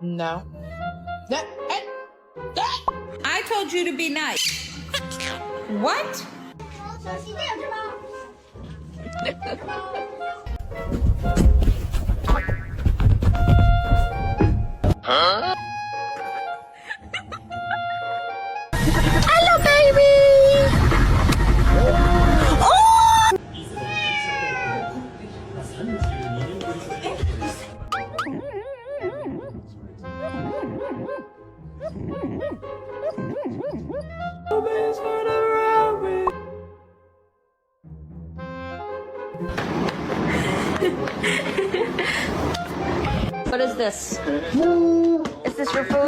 No. I told you to be nice. What? Hello, baby. What is this? Is this your food?